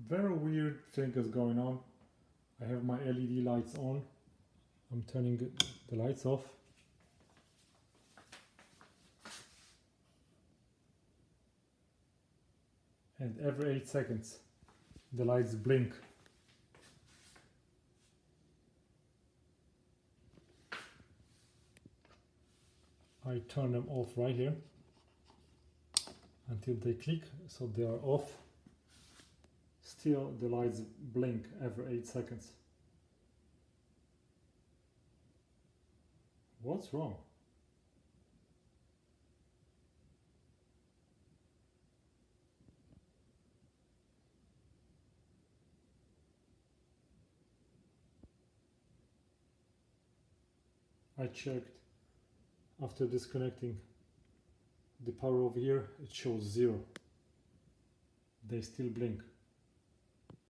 Very weird thing is going on. I have my LED lights on. I'm turning the lights off. And every 8 seconds the lights blink. I turn them off right here until they click, so they are off. Still the lights blink every 8 seconds. What's wrong? I checked after disconnecting the power over here, it shows 0. They still blink.